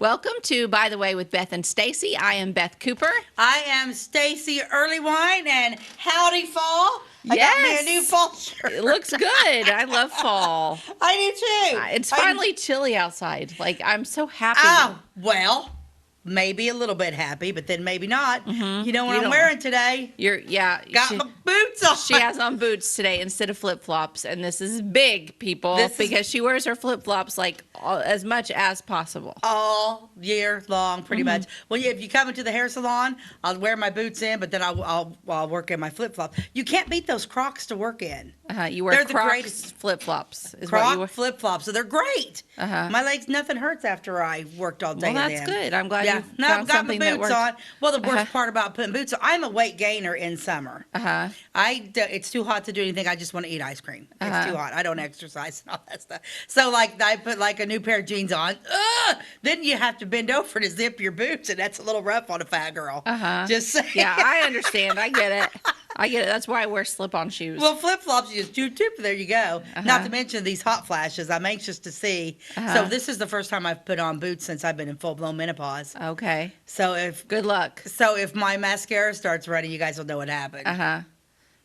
Welcome to By the Way with Beth and Stacey. I am Beth Cooper. I am Stacey Early Wine, and howdy fall. Yes. I got me a new fall shirt. It looks good. I love fall. I do too. It's finally chilly outside. Like, I'm so happy. Oh, well, maybe a little bit happy, but then maybe not. Mm-hmm. You know what I'm wearing today? Got my boots on. She has on boots today instead of flip-flops, and this is big, people, because she wears her flip-flops like as much as possible. All year long, pretty much. Well, if you come into the hair salon, I'll wear my boots in, but then I'll work in my flip-flop. You can't beat those Crocs to work in. You wear They're Crocs flip-flops. Croc flip-flops, so they're great. Uh-huh. My legs, nothing hurts after I worked all day in them. Well, that's good. I'm glad you found I've got something my that boots works. on. Well, the worst part about putting boots on, I'm a weight gainer in summer. It's too hot to do anything. I just want to eat ice cream. It's too hot. I don't exercise and all that stuff. So, like, I put like a new pair of jeans on. Then you have to bend over to zip your boots, and that's a little rough on a fat girl. Just saying. Yeah, I understand. I get it. That's why I wear slip-on shoes. Well, flip-flops, you just doop, there you go. Not to mention these hot flashes. I'm anxious to see. So this is the first time I've put on boots since I've been in full-blown menopause. Okay. So good luck. So if my mascara starts running, you guys will know what happened.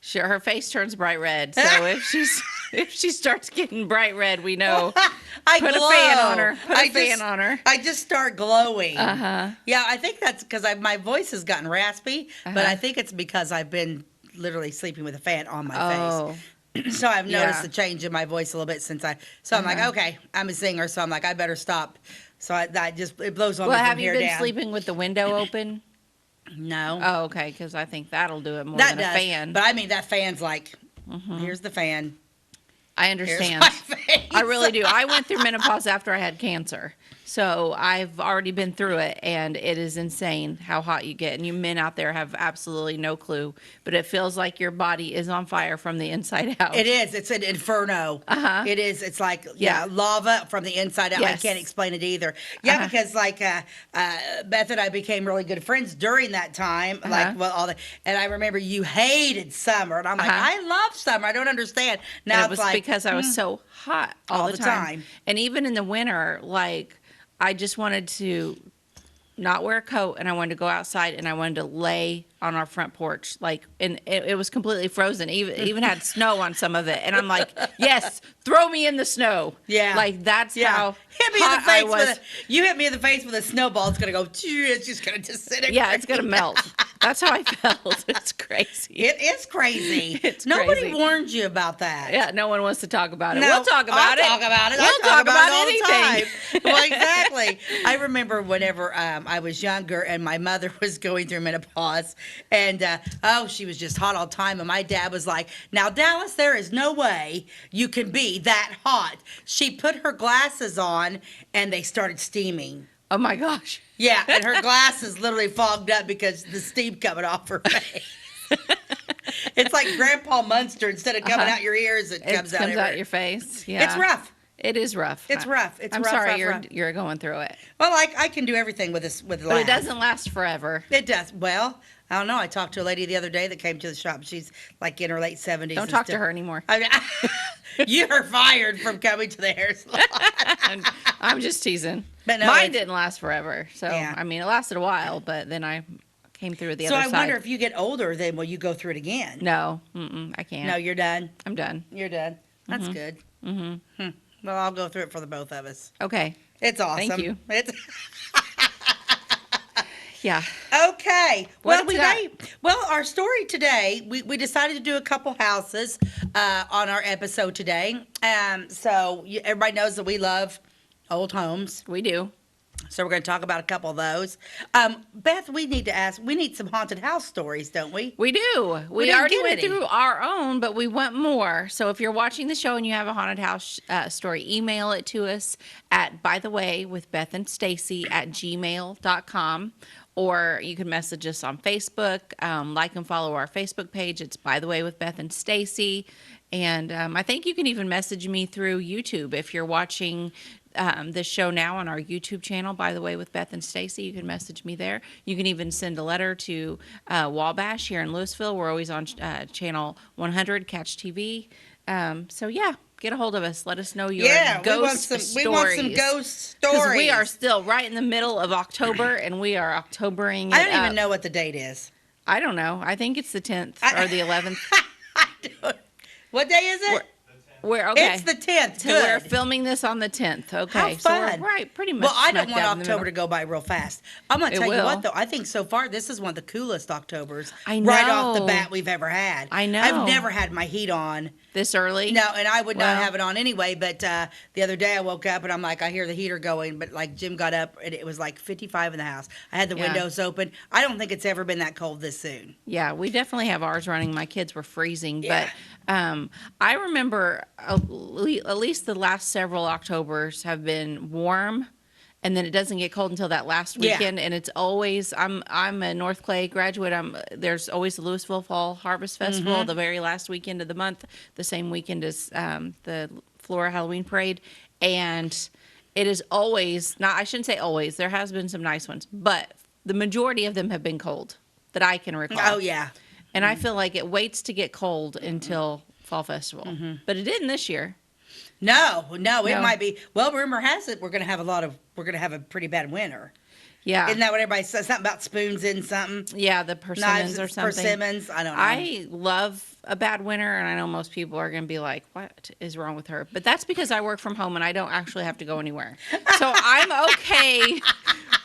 Sure, her face turns bright red. So if she starts getting bright red, we know. Put a fan on her. Put a fan on her. I just start glowing. Yeah, I think that's because my voice has gotten raspy, but I think it's because I've been literally sleeping with a fan on my face. So I've noticed the change in my voice a little bit since I'm like, okay, I'm a singer, so I'm like, I better stop. So it blows on me from here down. Well, have you been sleeping with the window open? No. Oh, okay, because I think that'll do it more than a fan. But I mean, that fan's like, here's the fan. I understand. I really do. I went through menopause after I had cancer. So I've already been through it, and it is insane how hot you get. And you men out there have absolutely no clue, but it feels like your body is on fire from the inside out. It is. It's an inferno. It is. It's like lava from the inside out. Yes. I can't explain it either. Yeah, because like Beth and I became really good friends during that time. Like and I remember you hated summer, and I'm like, I love summer. I don't understand. Now it's like because I was so hot all the time, and even in the winter, like. I just wanted to not wear a coat, and I wanted to go outside, and I wanted to lay on our front porch, like, and it was completely frozen. Even had snow on some of it, and I'm like, yes, throw me in the snow. Yeah, like that's how hit me hot in the face I was. You hit me in the face with a snowball. It's gonna go. It's just gonna disintegrate. Yeah, it's gonna melt. That's how I felt. It's crazy. It is crazy. Nobody warned you about that. Yeah, no one wants to talk about it. No, we'll talk about it. Talk about it. We'll talk about it all anything. The time. Well, exactly. I remember whenever I was younger and my mother was going through menopause, and she was just hot all the time. And my dad was like, "Now, Dallas, there is no way you can be that hot." She put her glasses on, and they started steaming. Oh my gosh. Yeah, and her glasses literally fogged up because the steam coming off her face. It's like Grandpa Munster. Instead of coming out your ears, it comes out your face. Yeah, it's rough. It is rough. It's rough. I'm sorry you're going through it. Well, I can do everything with this with but it doesn't last forever. It does. Well, I don't know. I talked to a lady the other day that came to the shop. She's like in her late 70s. Don't talk to her anymore. You're fired from coming to the hair salon. I'm just teasing. But no, mine didn't last forever. So, I mean, it lasted a while, but then I came through the other side. So I wonder if you get older, then will you go through it again? No. I can't. No, you're done? I'm done. You're done. That's good. Well, I'll go through it for the both of us. Okay. It's awesome. Thank you. Yeah. Okay. Well, our story today, we decided to do a couple houses on our episode today. So everybody knows that we love old homes. We do. So we're going to talk about a couple of those. Beth, we need some haunted house stories, don't we? We do. We already went through our own, but we want more. So if you're watching the show and you have a haunted house story, email it to us at bytheway@gmail.com. Or you can message us on Facebook, like and follow our Facebook page. It's By the Way with Beth and Stacey. And I think you can even message me through YouTube. If you're watching this show now on our YouTube channel, By the Way with Beth and Stacey, you can message me there. You can even send a letter to Wabash here in Louisville. We're always on channel 100, Catch TV. So yeah, get a hold of us. Let us know your Yeah, ghost stories. we want some ghost stories. Because we are still right in the middle of October, and we are Octobering it I don't even up. know what the date is. I don't know. I think it's the 10th or the 11th. I don't- What day is it? We're okay. It's the 10th. So Good. we're filming this on the 10th. Okay. How So fun. we're right, pretty much. Well, I don't smack want dab in the October to middle. go by real fast. I'm going to It tell you will. what, though. I think so far this is one of the coolest Octobers. I Right off the know. bat we've ever had. I know. I've never had my heat on. This early? No, and I would not Well. have it on anyway. But the other day I woke up and I'm like, I hear the heater going. But like Jim got up and it was like 55 in the house. I had the Yeah. windows open. I don't think it's ever been that cold this soon. Yeah, we definitely have ours running. My kids were freezing, Yeah. but I remember at least the last several Octobers have been warm, and then it doesn't get cold until that last Yeah. weekend. And it's always I'm a North Clay graduate. There's always the Louisville Fall Harvest Festival, Mm-hmm. the very last weekend of the month, the same weekend as the Flora Halloween Parade, and it is always not. I shouldn't say always. There has been some nice ones, but the majority of them have been cold that I can recall. Oh, yeah. And I feel like it waits to get cold until Fall Festival. But it didn't this year. No, it No. might be. Well, rumor has it we're going to have a pretty bad winter. Yeah. Isn't that what everybody says? Something about spoons in something? Yeah, the persimmons or something. Persimmons? I don't know. I love a bad winter, and I know most people are going to be like, what is wrong with her? But that's because I work from home and I don't actually have to go anywhere. So I'm okay.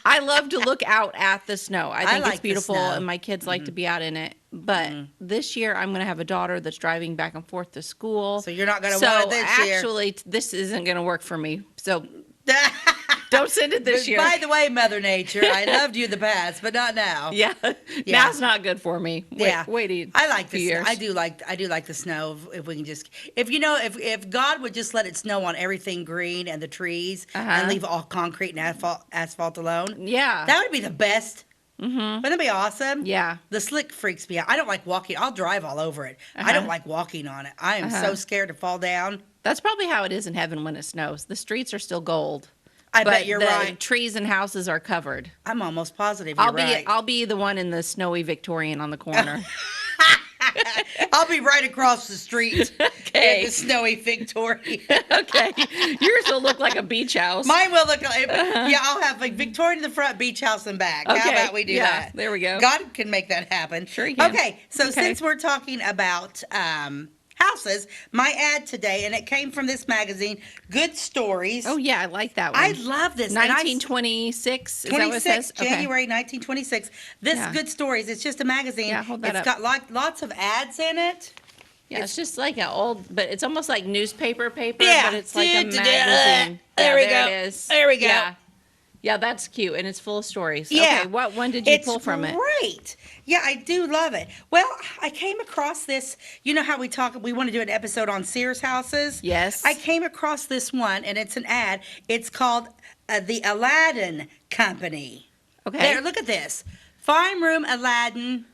I love to look out at the snow. I think like it's the beautiful, snow. and my kids like to be out in it. But this year, I'm going to have a daughter that's driving back and forth to school. So you're not going to So want it this year. actually, this isn't going to work for me. So don't send it this year. By the way, Mother Nature, I loved you in the past, but not now. Yeah. Now's not good for me. Wait. I like few the years. I do like the snow. If we can just, if God would just let it snow on everything green and the trees and leave all concrete and asphalt alone, Yeah. that would be the best. Wouldn't that be awesome? Yeah. The slick freaks me out. I don't like walking. I'll drive all over it. I don't like walking on it. I am so scared to fall down. That's probably how it is in heaven when it snows. The streets are still gold. I but bet you're the right. trees and houses are covered. I'm almost positive you're right. I'll be the one in the snowy Victorian on the corner. I'll be right across the street Okay. in the snowy Victoria. Okay. Yours will look like a beach house. Mine will look like, yeah, I'll have like Victoria in the front, beach house in back. How Okay, about we do yeah, that? there we go. God can make that happen. Sure he can. Okay, so Okay. since we're talking about houses, my ad today, and it came from this magazine, Good Stories. Oh, yeah, I like that one. I love this. And I- 1926. Is that what it 26, says? Okay. January 1926. This Yeah. Good Stories, it's just a magazine. Yeah, hold that It's up. got lots of ads in it. Yeah, it's just like an old, but it's almost like newspaper paper, Yeah. but it's like a Da-da-da. magazine. There Yeah, we go. It is. There we go. Yeah. Yeah, that's cute, and it's full of stories. Yeah. Okay, what one did you It's pull from it? great. Yeah, I do love it. Well, I came across this. You know how we want to do an episode on Sears houses? Yes. I came across this one, and it's an ad. It's called the Aladdin Company. Okay. There, look at this. 5-room Aladdin,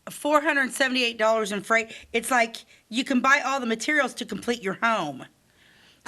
$478 in freight. It's like you can buy all the materials to complete your home.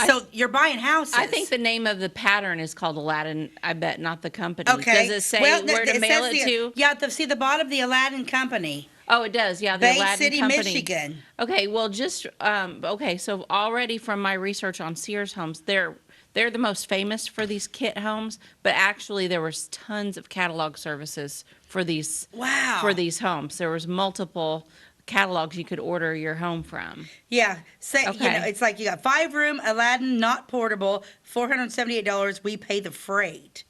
So you're buying houses. I think the name of the pattern is called Aladdin, I bet, not the company. Okay. Does it say Well, where to mail says it to? Yeah, see the bottom of the Aladdin Company. Oh, it does. Yeah, the Bay Aladdin City, Company. Michigan. Okay, well, just okay. So already from my research on Sears homes, they're the most famous for these kit homes, but actually there was tons of catalog services for these Wow. for these homes. There was multiple catalogs you could order your home from. Yeah, say Okay. it's like you got 5-room Aladdin, not portable, $478. We pay the freight.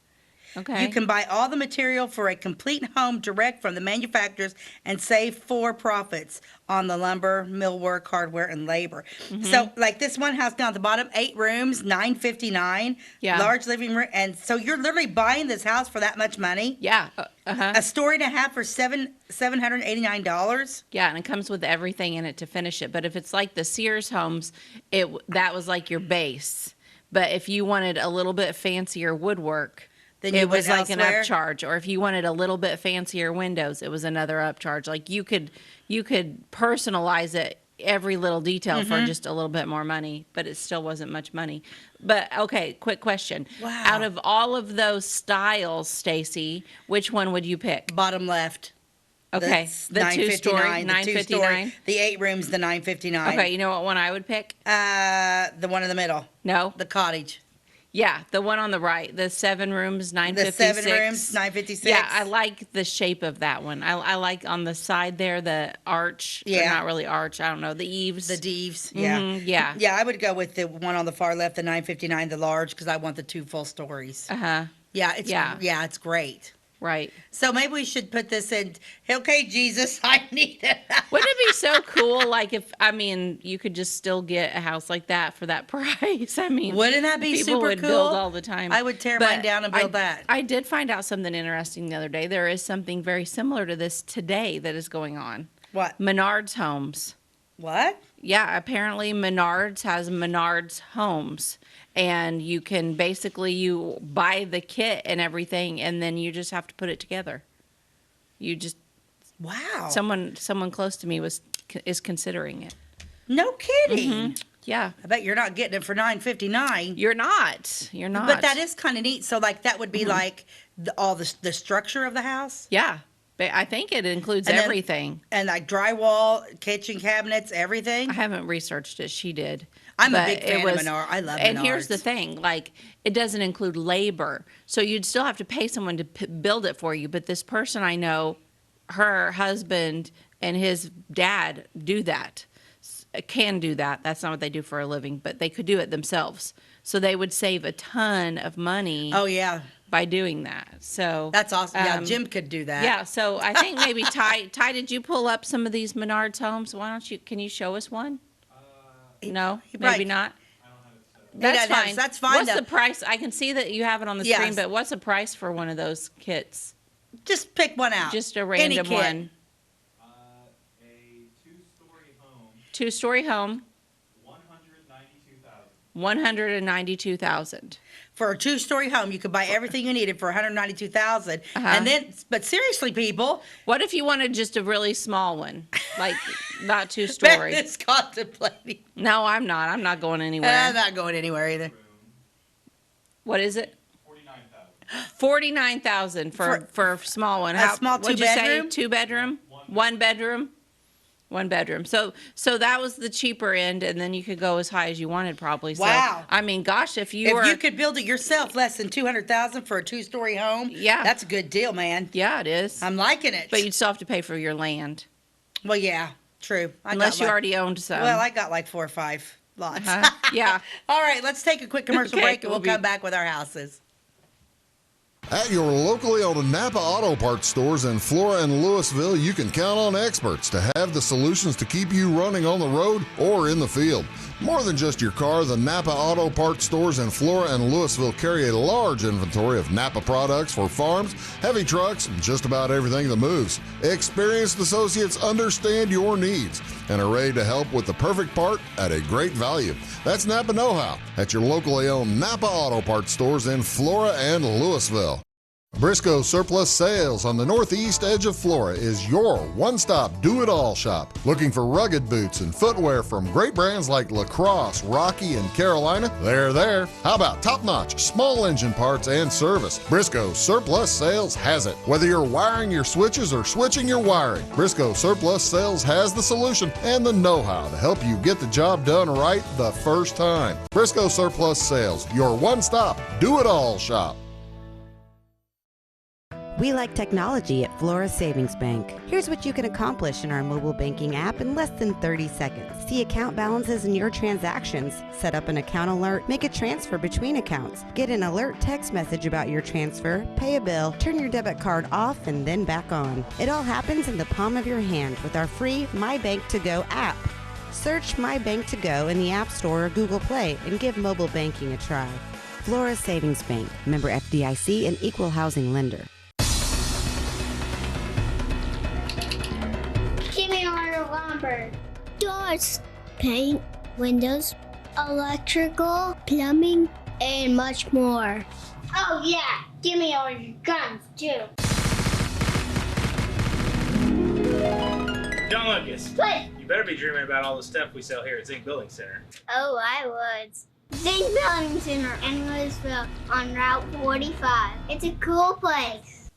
Okay. You can buy all the material for a complete home direct from the manufacturers and save for profits on the lumber, millwork, hardware, and labor. Mm-hmm. So, like this one house down at the bottom, 8 rooms, $959. Yeah. Large living room, and so you're literally buying this house for that much money. Yeah. A story and a half for $789. Yeah, and it comes with everything in it to finish it. But if it's like the Sears homes, that was like your base. But if you wanted a little bit fancier woodwork, Then you it was went like an elsewhere? upcharge. Or if you wanted a little bit fancier windows, it was another upcharge. Like you could personalize it every little detail Mm-hmm. for just a little bit more money, but it still wasn't much money. But okay, quick question. Wow. Out of all of those styles, Stacey, which one would you pick? Bottom left. Okay, the two-story, $959. The 8 rooms, the $959. Okay, you know what one I would pick? The one in the middle, No. the cottage. Yeah, the one on the right, the 7 rooms, $956. The 7 rooms, $956. Yeah, I like the shape of that one. I like on the side there the arch. Yeah. Or not really arch. I don't know the eaves. The Deves, yeah. Yeah. Yeah, I would go with the one on the far left, the $959, the large, because I want the 2 full stories. Uh-huh. Yeah, it's great. Right. So maybe we should put this in. Okay, Jesus, I need it. Wouldn't it be so cool? Like you could just still get a house like that for that price. I mean, Wouldn't that be people super would cool? build all the time. I would tear mine down and build that. I did find out something interesting the other day. There is something very similar to this today that is going on. What? Menards homes. What? Yeah, apparently Menards has Menards homes. And you can you buy the kit and everything, and then you just have to put it together. Wow. Someone close to me is considering it. No kidding. Mm-hmm. Yeah. I bet you're not getting it for $959. You're not. But that is kind of neat. So like that would be like all the structure of the house. Yeah. But I think it includes everything. And like drywall, kitchen cabinets, everything. I haven't researched it. She did. I'm a big fan of Menards. I love Menards. And here's the thing, like, it doesn't include labor. So you'd still have to pay someone to build it for you. But this person I know, her husband and his dad do that, can do that. That's not what they do for a living, but they could do it themselves. So they would save a ton of money. Oh, yeah. By doing that. So that's awesome. Yeah, Jim could do that. Yeah, so I think maybe Ty, did you pull up some of these Menards homes? Can you show us one? No, maybe not. That's fine. That's fine. What's the price? I can see that you have it on the screen, but what's the price for one of those kits? Just pick one out. Just a random one. A two-story home. Two-story home. $192,000. For a 2-story home, you could buy everything you needed for $192,000. And then, but seriously, people, what if you wanted just a really small one, like not 2-story? Beth is contemplating. No, I'm not. I'm not going anywhere. I'm not going anywhere either. What is it? $49,000 for a small one. A small 2-bedroom? 2-bedroom? 1 bedroom? 1 bedroom. So that was the cheaper end, and then you could go as high as you wanted, probably. Wow. So, I mean, gosh, if you could build it yourself, less than $200,000 for a 2-story home. Yeah, that's a good deal, man. Yeah, it is. I'm liking it. But you'd still have to pay for your land. Well, yeah, true. Unless you already owned some. Well, I got like 4 or 5 lots. Yeah. All right, let's take a quick commercial break, and we'll come back with our houses. At your locally owned Napa Auto Parts stores in Flora and Louisville, you can count on experts to have the solutions to keep you running on the road or in the field. More than just your car, the Napa Auto Parts stores in Flora and Louisville carry a large inventory of Napa products for farms, heavy trucks, and just about everything that moves. Experienced associates understand your needs and are ready to help with the perfect part at a great value. That's Napa Know-How at your locally owned Napa Auto Parts stores in Flora and Louisville. Briscoe Surplus Sales on the northeast edge of Flora is your one-stop do-it-all shop. Looking for rugged boots and footwear from great brands like Lacrosse, Rocky, and Carolina? They're there. How about top-notch small engine parts and service? Briscoe Surplus Sales has it. Whether you're wiring your switches or switching your wiring, Briscoe Surplus Sales has the solution and the know-how to help you get the job done right the first time. Briscoe Surplus Sales, your one-stop do-it-all shop. We like technology at Flora Savings Bank. Here's what you can accomplish in our mobile banking app in less than 30 seconds. See account balances in your transactions, set up an account alert, make a transfer between accounts, get an alert text message about your transfer, pay a bill, turn your debit card off and then back on. It all happens in the palm of your hand with our free My Bank to Go app. Search My Bank to Go in the App Store or Google Play and give mobile banking a try. Flora Savings Bank, member FDIC and equal housing lender. Doors, paint, windows, electrical, plumbing, and much more. Oh yeah, give me all your guns too. John Lucas. What? You better be dreaming about all the stuff we sell here at Zink Building Center. Oh, I would. Zink Building Center in Louisville on Route 45. It's a cool place.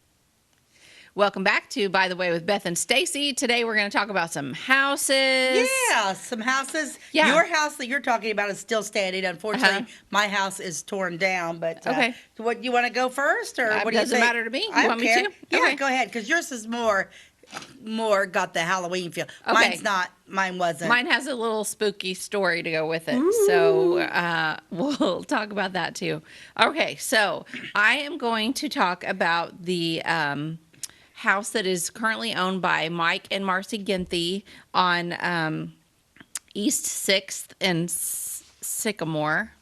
Welcome back to By the Way with Beth and Stacey. Today we're going to talk about some houses. Yeah, some houses. Yeah. Your house that you're talking about is still standing. Unfortunately, my house is torn down. But Okay. What you want to go first, or what do you doesn't think? matter to me. You I want don't me care. to? Yeah, Okay. go ahead, because yours is more got the Halloween feel. Okay. Mine's not. Mine wasn't. Mine has a little spooky story to go with it. So we'll talk about that too. Okay, so I am going to talk about the house that is currently owned by Mike and Marcy Genthe on East 6th and Sycamore.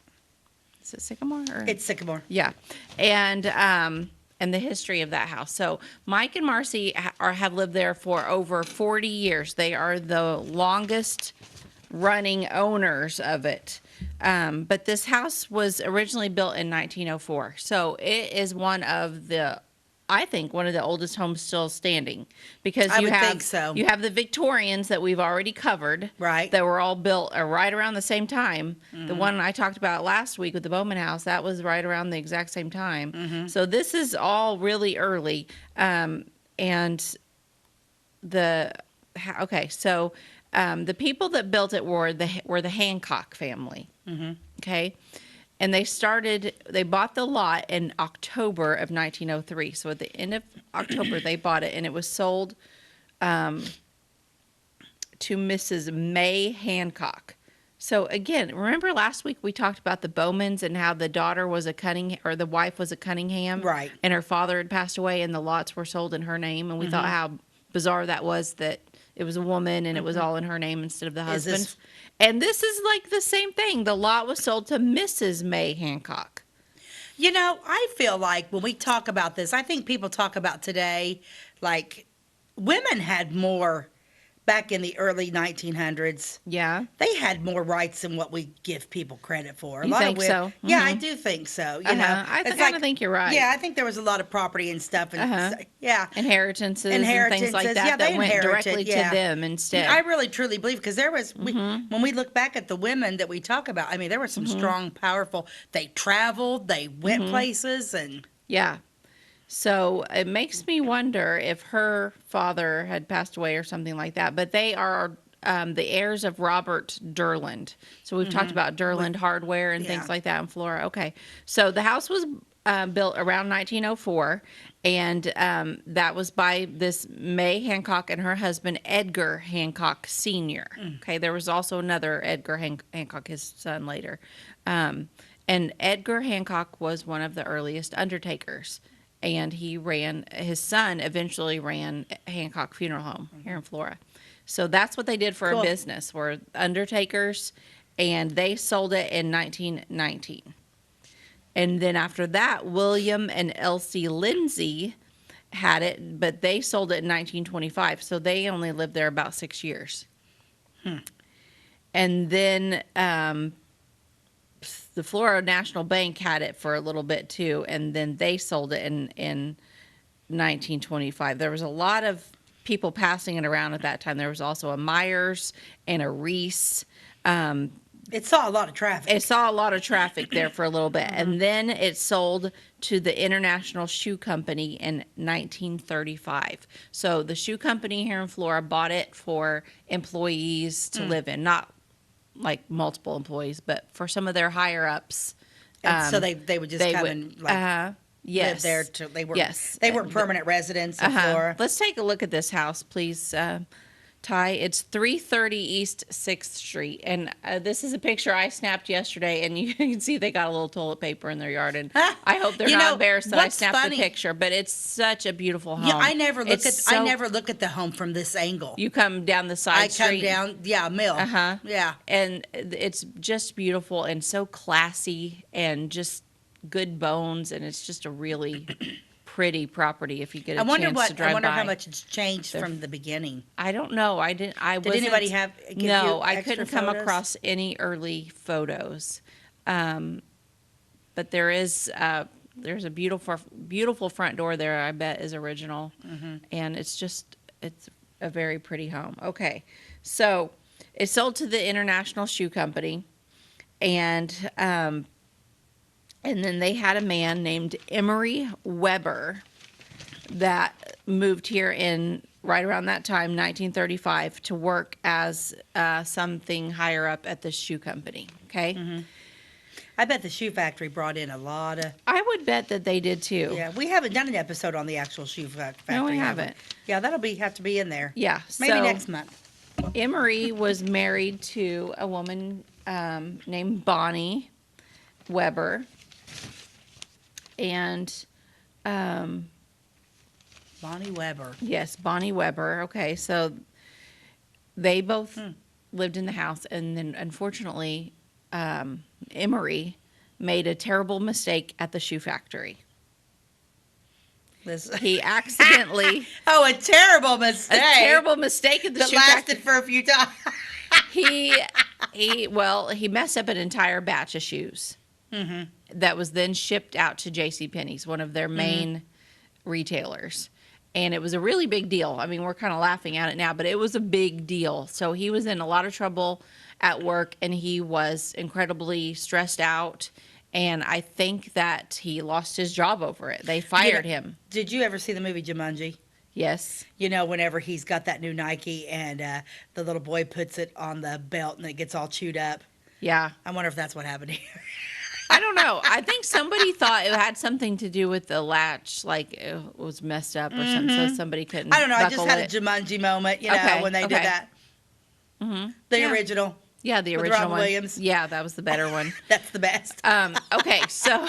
Is it Sycamore? Or? It's Sycamore. Yeah, and the history of that house. So Mike and Marcy have lived there for over 40 years. They are the longest running owners of it. But this house was originally built in 1904. So it is I think one of the oldest homes still standing, because I would think so. You have the Victorians that we've already covered, Right. That were all built right around the same time. The one I talked about last week with the Bowman House, that was right around the exact same time. So this is all really early, the people that built it were the Hancock family. Okay. And they bought the lot in October of 1903. So at the end of October, they bought it, and it was sold to Mrs. May Hancock. So again, remember last week we talked about the Bowmans and how the daughter was the wife was a Cunningham, Right. And her father had passed away, and the lots were sold in her name. And we thought how bizarre that was, that it was a woman and it was all in her name instead of the husband. And this is like the same thing. The lot was sold to Mrs. May Hancock. You know, I feel like when we talk about this, I think people talk about today, like women had more back in the early 1900s. Yeah. They had more rights than what we give people credit for. You think so? Yeah, I do think so. You know, I it's kind of think you're right. Yeah, I think there was a lot of property and stuff. And yeah. Inheritances and things like that, yeah, that went inherited, directly yeah. to them instead. I really truly believe, because there was when we look back at the women that we talk about, I mean, there were some strong, powerful. They traveled, they went places, and Yeah. So it makes me wonder if her father had passed away or something like that. But they are the heirs of Robert Durland. So we've talked about Durland hardware and things like that in Flora. Okay. So the house was built around 1904, and that was by this May Hancock and her husband, Edgar Hancock Sr. Okay. There was also another Edgar Hancock, his son, later. And Edgar Hancock was one of the earliest undertakers. And his son eventually ran Hancock Funeral Home here in Flora. So that's what they did for a business, were undertakers, and they sold it in 1919. And then after that, William and Elsie Lindsay had it, but they sold it in 1925. So they only lived there about 6 years. And then the Florida National Bank had it for a little bit too, and then they sold it in 1925. There was a lot of people passing it around at that time. There was also a Myers and a Reese. it saw a lot of traffic. It saw a lot of traffic there for a little bit, and then it sold to the International Shoe Company in 1935. So the shoe company here in Flora bought it for employees to live in, not like multiple employees, but for some of their higher ups. And so they would just come and like yes. live there. They weren't permanent residents in Uh-huh. Flora. Let's take a look at this house, please, Ty. It's 330 East 6th Street. And this is a picture I snapped yesterday, and you can see they got a little toilet paper in their yard. And I hope they're not embarrassed that I snapped the picture, but it's such a beautiful home. Yeah, I never look at the home from this angle. You come down the side street. I come down, Mill. Uh-huh. Yeah. And it's just beautiful and so classy and just good bones, and it's just a really pretty property if you get a chance to drive by. I wonder how much it's changed from the beginning. I don't know. Did anybody give you I couldn't come across any early photos. But there's a beautiful front door there, I bet is original. And it's a very pretty home. Okay. So it sold to the International Shoe Company, and then they had a man named Emery Weber that moved here in right around that time, 1935, to work as something higher up at the shoe company. Okay. I bet the shoe factory brought in a lot of. I would bet that they did too. Yeah, we haven't done an episode on the actual shoe factory. No, we have haven't. Yeah, that'll have to be in there. Yeah. Maybe so next month. Emery was married to a woman named Bonnie Weber. And Bonnie Weber. yes, Bonnie Weber. Okay, so they both lived in the house, and then unfortunately, Emery made a terrible mistake at the shoe factory. This. He accidentally Oh, a terrible mistake. a terrible mistake at the that shoe lasted factory. for a few times. He messed up an entire batch of shoes that was then shipped out to JCPenney's, one of their main retailers. And it was a really big deal. I mean, we're kind of laughing at it now, but it was a big deal. So he was in a lot of trouble at work, and he was incredibly stressed out. And I think that he lost his job over it. They fired him. Did you ever see the movie Jumanji? Yes. You know, whenever he's got that new Nike and the little boy puts it on the belt and it gets all chewed up. Yeah. I wonder if that's what happened here. I don't know. I think somebody thought it had something to do with the latch, like it was messed up or something, so somebody couldn't. I don't know. I just buckle had it. a Jumanji moment, you know, Okay, when they did okay. that. Mm-hmm. The Yeah. original. Yeah, the with original Robin one. Williams. Yeah, that was the better one. That's the best. Okay, so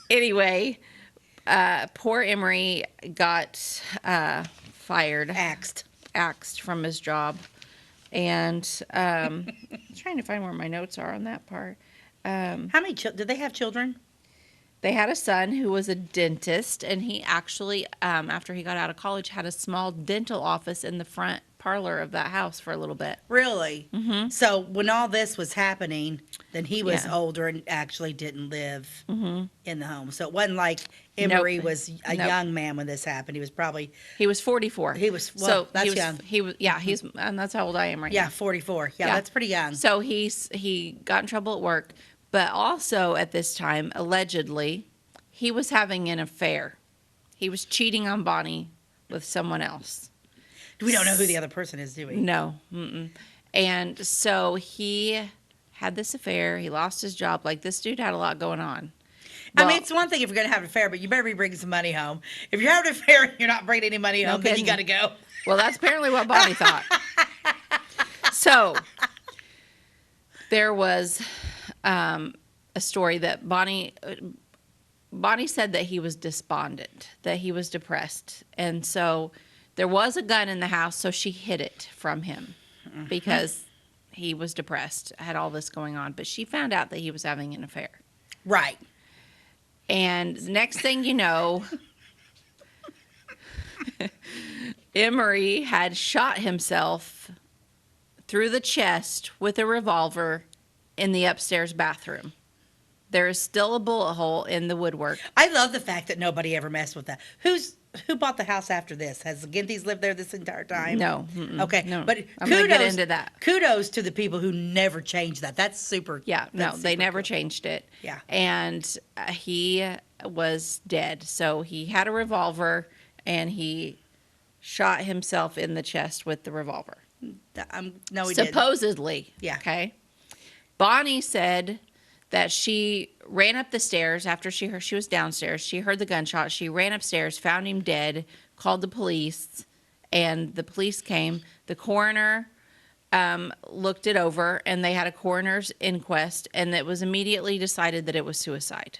anyway, poor Emery got fired, axed from his job, and I'm trying to find where my notes are on that part. How many did they have children? They had a son who was a dentist, and he actually, after he got out of college, had a small dental office in the front parlor of that house for a little bit. Really? Mm-hmm. So when all this was happening, then he was Yeah. older and actually didn't live in the home. So it wasn't like Emery was a Nope. young man when this happened. He was probably, He was 44. He was- well, that's he was, young. He was, yeah, he's, and that's how old I am right yeah, now. 44. Yeah, Yeah. that's pretty young. So he got in trouble at work, but also at this time, allegedly, he was having an affair. He was cheating on Bonnie with someone else. We don't know who the other person is, do we? No. Mm-mm. And so he had this affair. He lost his job. Like, this dude had a lot going on. I Well, mean, it's one thing if you're going to have an affair, but you better be bringing some money home. If you're having an affair and you're not bringing any money home, then you kidding. got to go. Well, that's apparently what Bonnie thought. So there was a story that Bonnie said that he was despondent, that he was depressed. And so there was a gun in the house, so she hid it from him because he was depressed, had all this going on. But she found out that he was having an affair. Right. And next thing you know, Emery had shot himself through the chest with a revolver in the upstairs bathroom. There is still a bullet hole in the woodwork. I love the fact that nobody ever messed with that. Who bought the house after this? Has the Genthes lived there this entire time? No. Mm-mm. Okay. No. But I'm kudos, gonna get into that. Kudos to the people who never changed that. That's super. Yeah, no, that's they super never cool. changed it. Yeah. And he was dead. So he had a revolver and he shot himself in the chest with the revolver. No, he didn't. Supposedly. Yeah. Okay. Bonnie said that she ran up the stairs after she was downstairs. She heard the gunshot. She ran upstairs, found him dead, called the police, and the police came. The coroner looked it over, and they had a coroner's inquest, and it was immediately decided that it was suicide.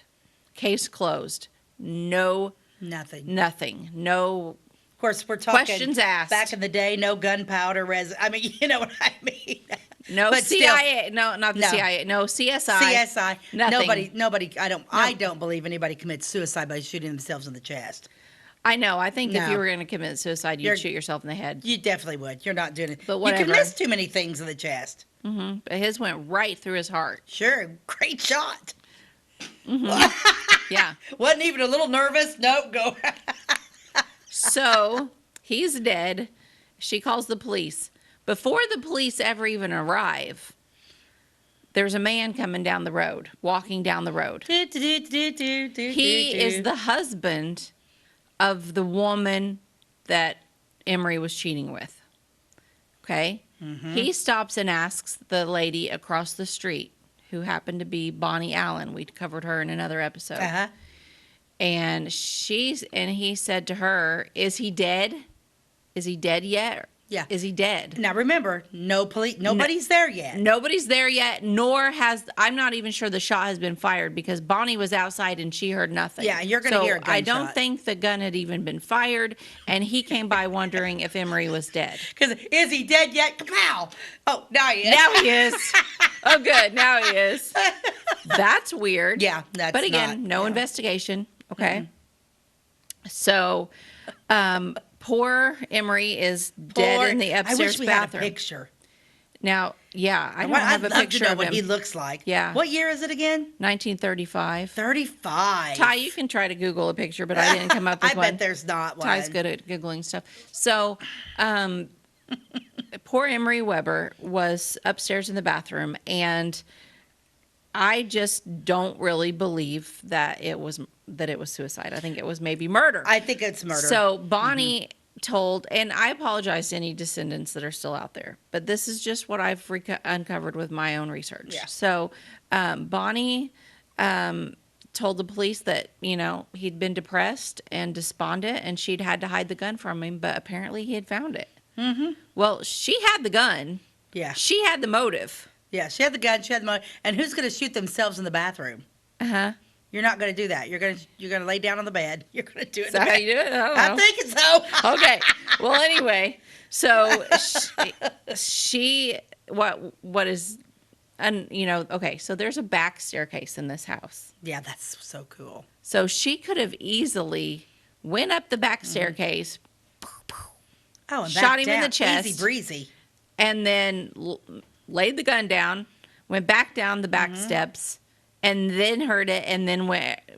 Case closed. No, Nothing. nothing. No. Of course, we're talking Questions asked. back in the day. No gunpowder. I mean, you know what I mean. No But still, CIA. No, not the No. CIA. No CSI. CSI. Nothing. Nobody. I don't believe anybody commits suicide by shooting themselves in the chest. I know. I think if No. you were going to commit suicide, you'd You're- shoot yourself in the head. You definitely would. You're not doing it. But You whatever. can miss too many things in the chest. But his went right through his heart. Sure, great shot. Yeah. Wasn't even a little nervous. Nope, go. So he's dead. She calls the police. Before the police ever even arrive, there's a man coming down the road, walking down the road. He is the husband of the woman that Emery was cheating with. Okay? He stops and asks the lady across the street, who happened to be Bonnie Allen. We covered her in another episode. Uh-huh. And he said to her, "Is he dead? Is he dead yet? Yeah. Is he dead?" Now remember, nobody's there yet. Nobody's there yet, nor I'm not even sure the shot has been fired because Bonnie was outside and she heard nothing. Yeah, you're gonna hear a I don't gunshot. think the gun had even been fired, and he came by wondering if Emery was dead. Because is he dead yet? Kapow! Oh, now he is. Now he is. Oh, good. Now he is. That's weird. Yeah, that's But again, not- no yeah. investigation. Okay. So, poor Emery is dead in the upstairs I wish we bathroom. had a picture. Now, yeah, I don't I'd have a love picture to know of what him. he looks like. Yeah. What year is it again? 1935. 35. Ty, you can try to Google a picture, but I didn't come up with I one. bet there's not one. Ty's good at Googling stuff. So, poor Emery Weber was upstairs in the bathroom, and I just don't really believe that it was suicide. I think it was maybe murder. I think it's murder. So Bonnie told, and I apologize to any descendants that are still out there, but this is just what I've uncovered with my own research. Yeah. So Bonnie told the police that, he'd been depressed and despondent and she'd had to hide the gun from him, but apparently he had found it. Mm-hmm. Well, she had the gun. Yeah. She had the motive. Yeah, she had the gun, she had the money. And who's going to shoot themselves in the bathroom? Uh-huh. You're not going to do that. You're going to lay down on the bed. You're going to do it. Is that how you do it? I don't I'm know. thinking so. Okay. Well, anyway, so she what is, and okay, so there's a back staircase in this house. Yeah, that's so cool. So she could have easily went up the back staircase Oh, and Shot back him in the down. chest. Easy breezy. and then laid the gun down, went back down the back steps, and then heard it, and then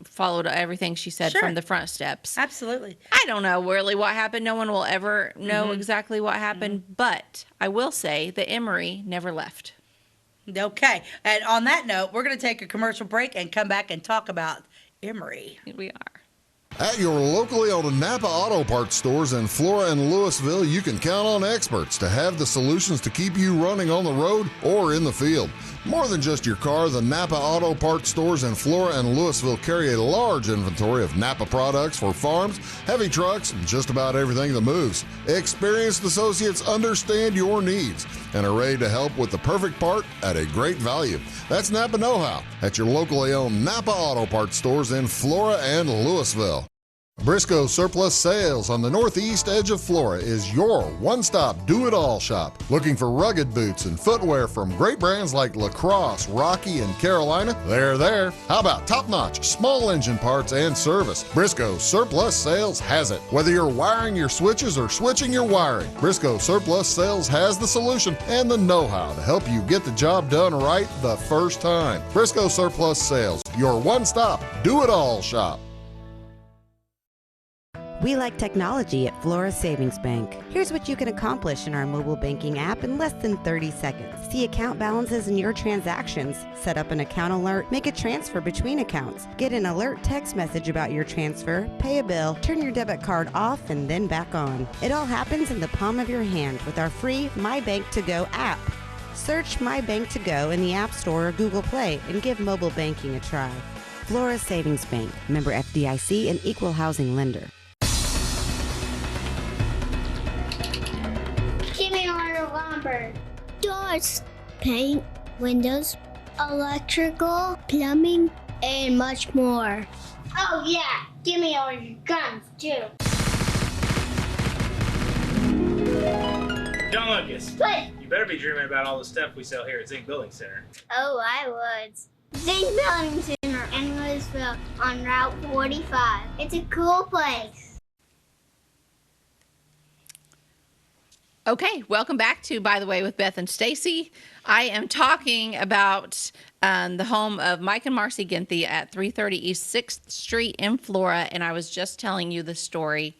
followed everything she said Sure. from the front steps. Absolutely. I don't know really what happened. No one will ever know exactly what happened, but I will say that Emery never left. Okay. And on that note, we're going to take a commercial break and come back and talk about Emery. We are. At your locally owned Napa Auto Parts stores in Flora and Louisville, you can count on experts to have the solutions to keep you running on the road or in the field. More than just your car, the Napa Auto Parts stores in Flora and Louisville carry a large inventory of Napa products for farms, heavy trucks, and just about everything that moves. Experienced associates understand your needs and are ready to help with the perfect part at a great value. That's Napa Know-How at your locally owned Napa Auto Parts stores in Flora and Louisville. Briscoe Surplus Sales on the northeast edge of Flora is your one-stop do-it-all shop. Looking for rugged boots and footwear from great brands like Lacrosse, Rocky, and Carolina? They're there. How about top-notch small engine parts and service? Briscoe Surplus Sales has it. Whether you're wiring your switches or switching your wiring, Briscoe Surplus Sales has the solution and the know-how to help you get the job done right the first time. Briscoe Surplus Sales, your one-stop do-it-all shop. We like technology at Flora Savings Bank. Here's what you can accomplish in our mobile banking app in less than 30 seconds. See account balances in your transactions, set up an account alert, make a transfer between accounts, get an alert text message about your transfer, pay a bill, turn your debit card off and then back on. It all happens in the palm of your hand with our free My Bank to Go app. Search My Bank to Go in the App Store or Google Play and give mobile banking a try. Flora Savings Bank, member FDIC and equal housing lender. Give me all your lumber. Doors, paint, windows, electrical, plumbing, and much more. Oh yeah, give me all your guns too. John Lucas, What? you better be dreaming about all the stuff we sell here at Zink Building Center. Oh, I would. Zink Building Center in Louisville on Route 45. It's a cool place. Okay, welcome back to By the Way with Beth and Stacey. I am talking about the home of Mike and Marcy Genthe at 330 East 6th Street in Flora, and I was just telling you the story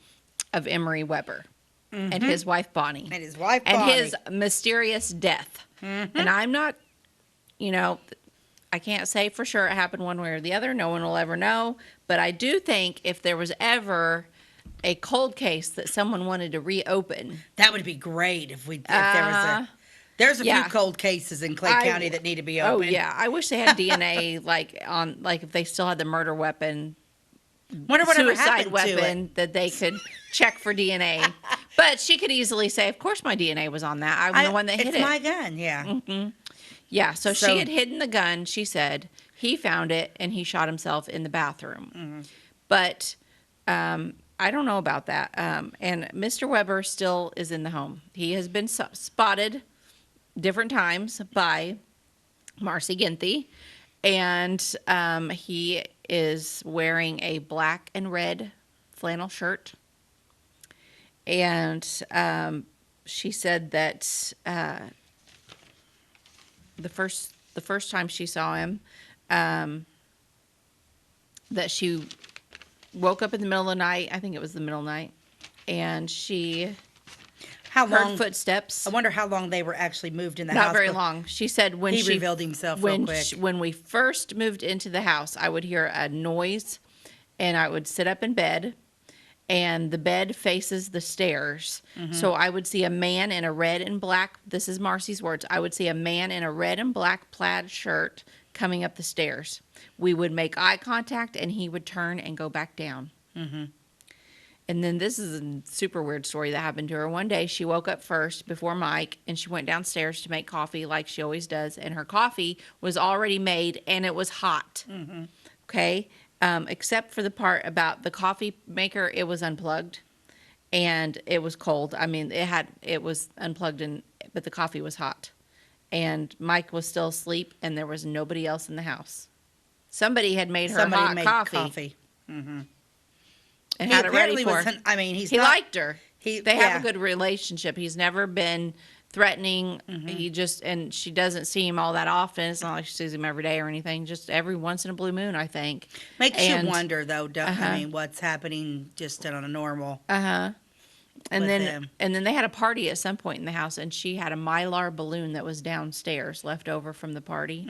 of Emery Weber and his wife Bonnie. And his wife, And Bonnie. his mysterious death. And I'm not, I can't say for sure it happened one way or the other. No one will ever know. But I do think if there was ever a cold case that someone wanted to reopen. That would be great if there was there's a yeah. few cold cases in Clay County that need to be Oh opened. yeah, I wish they had DNA like if they still had the murder weapon, Wonder whatever suicide happened to weapon it. that they could check for DNA. But she could easily say, "Of course, my DNA was on that. I'm the one that hit it." It's my gun, yeah. Yeah, so So- she had hidden the gun, she said. He found it, and he shot himself in the bathroom. But I don't know about that. And Mr. Weber still is in the home. He has been spotted different times by Marcy Genthe, and he is wearing a black and red flannel shirt. And she said that the first time she saw him, that she woke up in the middle of the night. I think it was the middle of the night, and she How heard long? footsteps. I wonder how long they were actually moved in the Not house. very but long. She said when He she revealed himself real quick. when we first moved into the house, I would hear a noise, and I would sit up in bed, and the bed faces the stairs. So I would see a man in a red and black. This is Marcy's words. I would see a man in a red and black plaid shirt coming up the stairs. We would make eye contact, and he would turn and go back down. And then this is a super weird story that happened to her. One day she woke up first before Mike, and she went downstairs to make coffee like she always does. And her coffee was already made, and it was hot. Okay? Except for the part about the coffee maker, it was unplugged, and it was cold. I mean, it was unplugged, but the coffee was hot. And Mike was still asleep, and there was nobody else in the house. Somebody had made her Somebody hot made coffee Mm-hmm. and He had it ready apparently for her. was. I mean, he's He not, liked her. He, They yeah. have a good relationship. He's never been threatening. Mm-hmm. And she doesn't see him all that often. It's not like she sees him every day or anything. Just every once in a blue moon, I think. Makes And- you wonder, though. I mean, what's happening just on a normal? And with then him. and then they had a party at some point in the house, and she had a Mylar balloon that was downstairs left over from the party.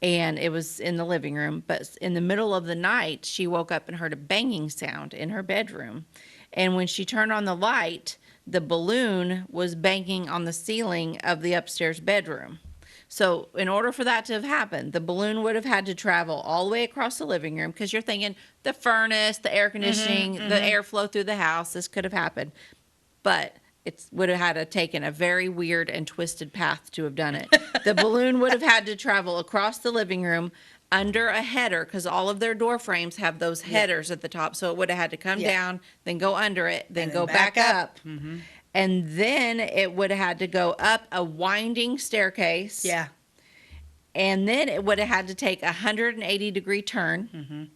And it was in the living room, but in the middle of the night, she woke up and heard a banging sound in her bedroom. And when she turned on the light, the balloon was banging on the ceiling of the upstairs bedroom. So in order for that to have happened, the balloon would have had to travel all the way across the living room, because you're thinking the furnace, the air conditioning, the airflow through the house, this could have happened. But it would have had to taken a very weird and twisted path to have done it. The balloon would have had to travel across the living room under a header, because all of their door frames have those headers at the top. So it would have had to come down, then go under it, then And go then back back up. And then it would have had to go up a winding staircase. Yeah. And then it would have had to take a 180-degree turn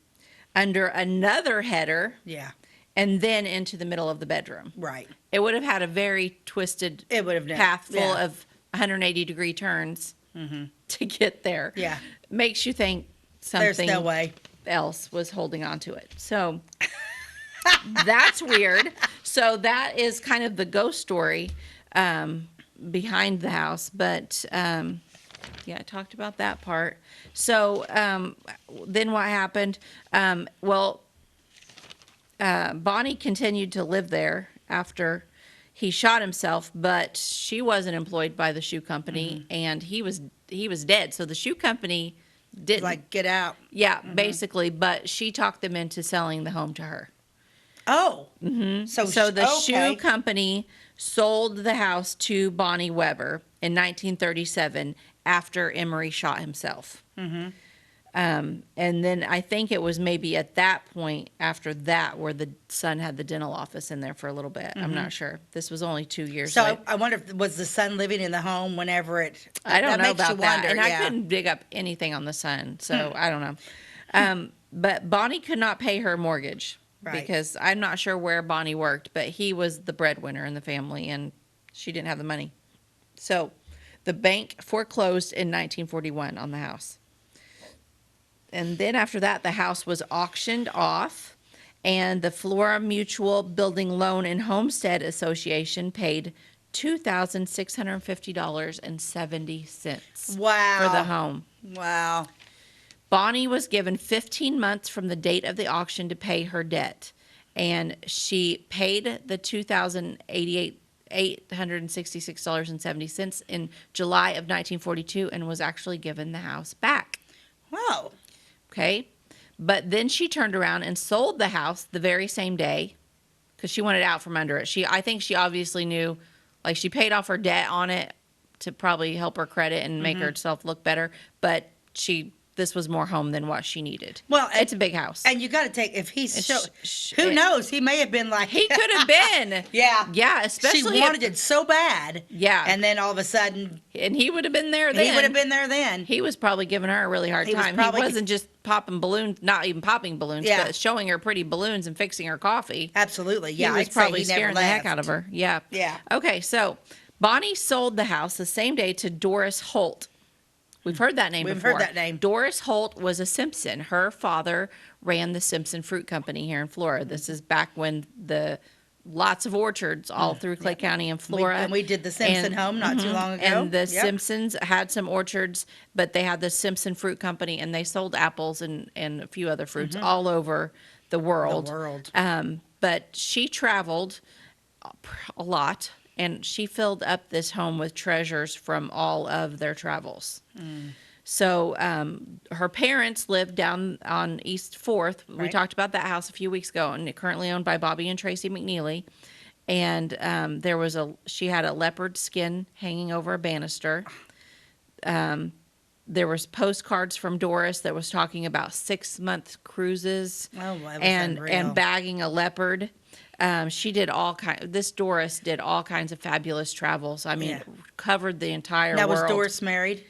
under another header, Yeah. and then into the middle of the bedroom. Right. It would have had a very twisted It would have done. path full yeah. of 180-degree turns to get there. Yeah. Makes you think There's something no way. else was holding on to it. So that's weird. So that is kind of the ghost story behind the house. But yeah, I talked about that part. So then what happened? Bonnie continued to live there after he shot himself, but she wasn't employed by the shoe company, and he was dead. So the shoe company didn't Like, get out. basically, but she talked them into selling the home to her. Oh. So the shoe okay. company sold the house to Bonnie Weber in 1937 after Emery shot himself. And then I think it was maybe at that point after that where the son had the dental office in there for a little bit. I'm not sure. This was only 2 years So later. I wonder if was the son living in the home whenever it. I don't know makes you about that. wonder, And yeah. I couldn't dig up anything on the son, so I don't know. But Bonnie could not pay her mortgage Right. because I'm not sure where Bonnie worked, but he was the breadwinner in the family, and she didn't have the money. So the bank foreclosed in 1941 on the house. And then after that, the house was auctioned off, and the Flora Mutual Building Loan and Homestead Association paid $2,650.70 Wow. for the home. Wow. Bonnie was given 15 months from the date of the auction to pay her debt. and she paid the $866.70 in July of 1942 and was actually given the house back. Wow. Okay. But then she turned around and sold the house the very same day because she wanted out from under it. I think she obviously knew, like, she paid off her debt on it to probably help her credit and make herself look better. But this was more home than what she needed. Well, it's a big house. And you got to take, if he's, who knows? He may have been like. He could have been. Yeah. Yeah, especially she wanted it so bad. Yeah. And then all of a sudden. And he would have been there then. He would have been there then. He was probably giving her a really hard time. He wasn't just popping balloons, not even popping balloons, but showing her pretty balloons and fixing her coffee. Absolutely. Yeah. He was probably scaring the heck out of her. Yeah. Yeah. Okay, so Bonnie sold the house the same day to Doris Holt. We've heard that name before. We've heard that name. Doris Holt was a Simpson. Her father ran the Simpson Fruit Company here in Flora. This is back when lots of orchards all through Clay County and Flora. And we did the Simpson home not too long ago. And the Simpsons had some orchards, but they had the Simpson Fruit Company, and they sold apples and a few other fruits all over the world. But she traveled a lot. And she filled up this home with treasures from all of their travels. So her parents lived down on East 4th. Right. We talked about that house a few weeks ago, and currently owned by Bobby and Tracy McNeely. And she had a leopard skin hanging over a banister. There was postcards from Doris that was talking about 6-month cruises and bagging a leopard. She did Doris did all kinds of fabulous travels. I mean, covered the entire world. Now, was Doris married?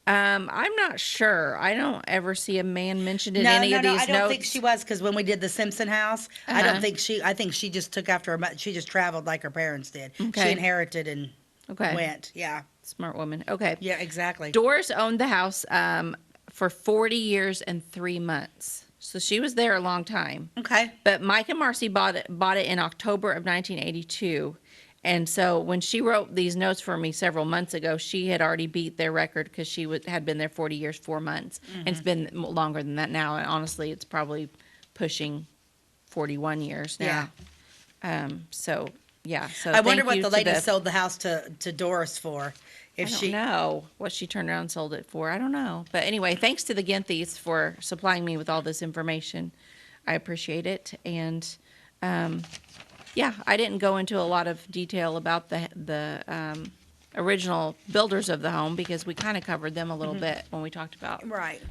I'm not sure. I don't ever see a man mentioned in any of these notes. I don't think she was, because when we did the Simpson house, I think she just took after her. She just traveled like her parents did. Okay. She inherited and went. Yeah. Smart woman. Okay. Yeah, exactly. Doris owned the house for 40 years and 3 months. So she was there a long time. Okay. But Mike and Marcy bought it in October of 1982. And so when she wrote these notes for me several months ago, she had already beat their record because she had been there 40 years, 4 months. And it's been longer than that now. And honestly, it's probably pushing 41 years now. Yeah. So I wonder what the lady sold the house to Doris for. I don't know what she turned around and sold it for. I don't know. But anyway, thanks to the Genthes for supplying me with all this information. I appreciate it. And I didn't go into a lot of detail about the original builders of the home because we kind of covered them a little bit when we talked about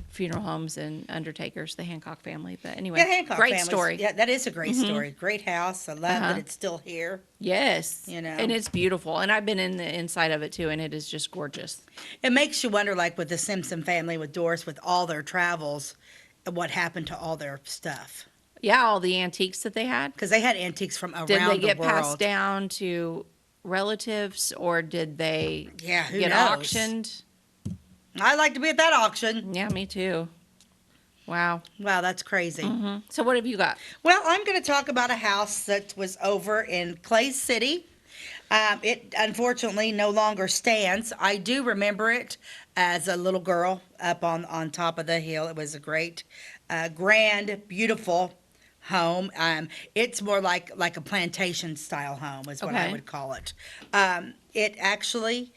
funeral homes and undertakers, the Hancock family. But anyway, great story. Yeah, that is a great story. Great house. I love that it's still here. Yes. And it's beautiful. And I've been in the inside of it too, and it is just gorgeous. It makes you wonder, like with the Simpson family, with Doris, with all their travels, what happened to all their stuff. Yeah, all the antiques that they had. Because they had antiques from around the world. Did they get passed down to relatives, or did they get auctioned? I'd like to be at that auction. Yeah, me too. Wow, that's crazy. So what have you got? Well, I'm going to talk about a house that was over in Clay City. It unfortunately no longer stands. I do remember it as a little girl up on top of the hill. It was a great, grand, beautiful home. It's more like a plantation style home is what I would call it. It actually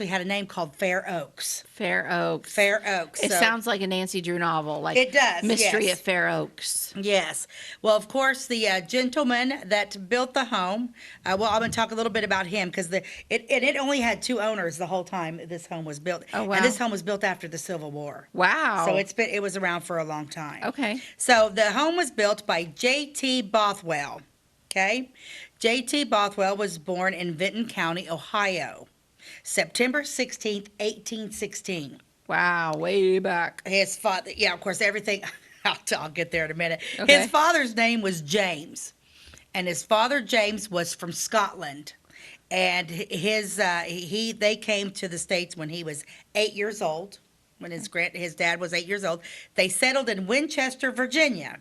had a name called Fair Oaks. Fair Oaks. Fair Oaks. It sounds like a Nancy Drew novel. Like it does. Mystery at Fair Oaks. Yes. Well, of course, the gentleman that built the home. I'm going to talk a little bit about him because it only had 2 owners the whole time this home was built. Oh wow. And this home was built after the Civil War. Wow. So it was around for a long time. Okay. So the home was built by J.T. Bothwell. Okay. J.T. Bothwell was born in Vinton County, Ohio, September 16th, 1816. Wow, way back. His father, of course, everything. I'll get there in a minute. Okay. His father's name was James, and his father James was from Scotland, and they came to the States when he was 8 years old. When his dad was 8 years old, they settled in Winchester, Virginia.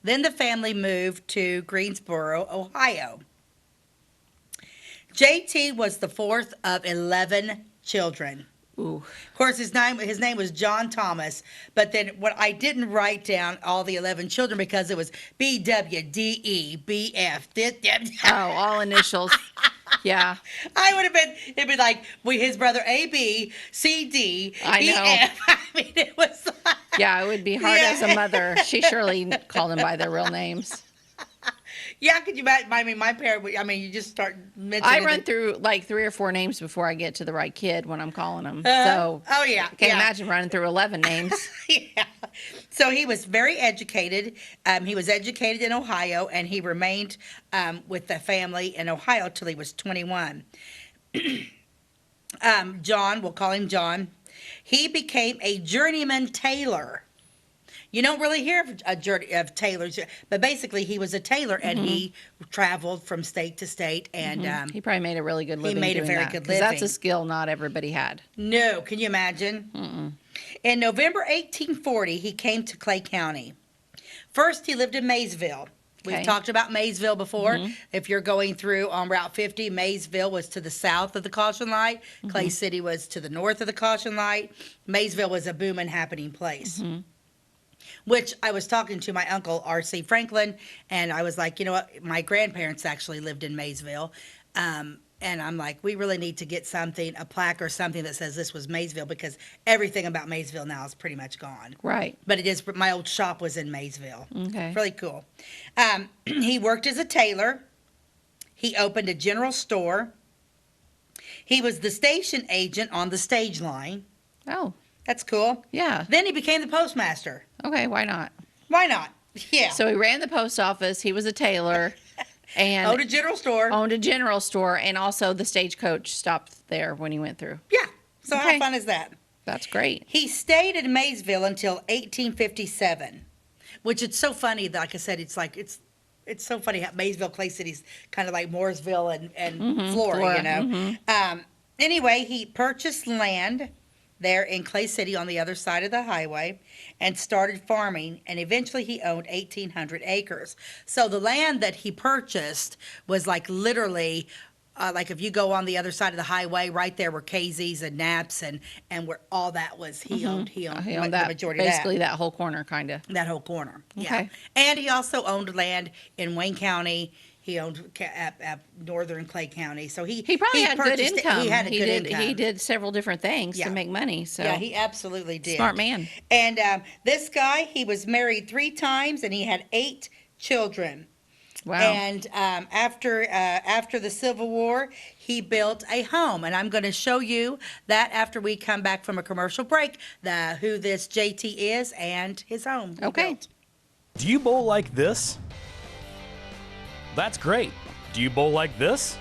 Then the family moved to Greensboro, Ohio. JT was the 4th of 11 children. Ooh. Of course, his name was John Thomas, but then what I didn't write down all the 11 children because it was BWDEBF. Oh, all initials. Yeah. I would have been. It'd be like his brother AB, CD, I know. EF. I mean, it was. Like, Yeah, it would be hard Yeah. as a mother. She surely called them by their real names. yeah, could you imagine? I mean, my parent. I mean, you just start mentioning. I run through like 3 or 4 names before I get to the right kid when I'm calling them. So oh yeah, I can't yeah. imagine running through 11 names. Yeah. So he was very educated. He was educated in Ohio, and he remained with the family in Ohio till he was 21. John, we'll call him John. He became a journeyman tailor. You don't really hear of tailors, but basically he was a tailor, and he traveled from state to state, and He probably made a really good living. made a doing very that, good 'cause That's a living. skill not everybody had. no, can you imagine? In November 1840, he came to Clay County. First, he lived in Maysville. We've Okay. talked about Maysville before. If you're going through on Route 50, Maysville was to the south of the caution light. Clay City was to the north of the caution light. Maysville was a booming, happening place. Which I was talking to my uncle, R.C. Franklin, and I was like, you know what? My grandparents actually lived in Maysville. And I'm like, we really need to get something, a plaque or something that says this was Maysville, because everything about Maysville now is pretty much gone. Right. But it is, my old shop was in Maysville. Okay. Really cool. He worked as a tailor. He opened a general store. He was the station agent on the stage line. Oh, That's cool. yeah. Then he became the postmaster. Okay, why not? Why not? Yeah. So he ran the post office. He was a tailor and Owned a general store. owned a general store, and also the stagecoach stopped there when he went through. Yeah. So Okay. how fun is that? That's great. He stayed in Maysville until 1857, which it's so funny. Like I said, it's like it's so funny how Maysville, Clay City's kind of like Mooresville and Flora, Flora, you know. Anyway, he purchased land there in Clay City on the other side of the highway and started farming, and eventually he owned 1,800 acres. So the land that he purchased was like literally, like if you go on the other side of the highway, right there were Casey's and Knapp's and where all that was, he owned He the owned that, majority of that. basically that whole corner, kind of. That whole corner, yeah. Okay. And he also owned land in Wayne County. He owned northern Clay County. So he He probably had good purchased it. income. He had a good income. He did several different things Yeah. to make money. So Yeah, he absolutely did. smart man. And this guy, he was married 3 times, and he had 8 children. Wow. And after the Civil War, he built a home, and I'm going to show you that after we come back from a commercial break, who this JT is and his home. he Okay. built. Do you bowl like this? That's great. Do you bowl like this?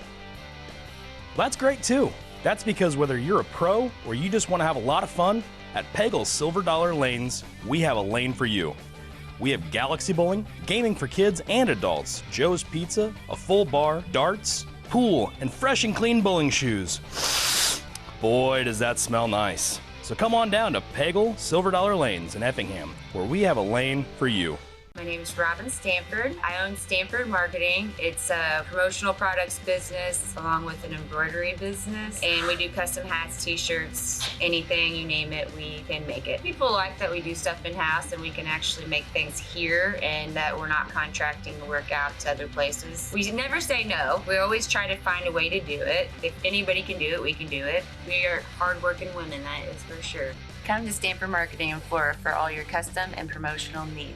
That's great too. That's because whether you're a pro or you just want to have a lot of fun, at Peggle's Silver Dollar Lanes, we have a lane for you. We have galaxy bowling, gaming for kids and adults, Joe's Pizza, a full bar, darts, pool, and fresh and clean bowling shoes. Boy, does that smell nice. So come on down to Peggle Silver Dollar Lanes in Effingham, where we have a lane for you. My name is Robin Stanford. I own Stanford Marketing. It's a promotional products business along with an embroidery business. And we do custom hats, t-shirts, anything, you name it, we can make it. People like that we do stuff in-house and we can actually make things here and that we're not contracting the work out to other places. We never say no. We always try to find a way to do it. If anybody can do it, we can do it. We are hardworking women, that is for sure. Come to Stanford Marketing in Flora for all your custom and promotional needs.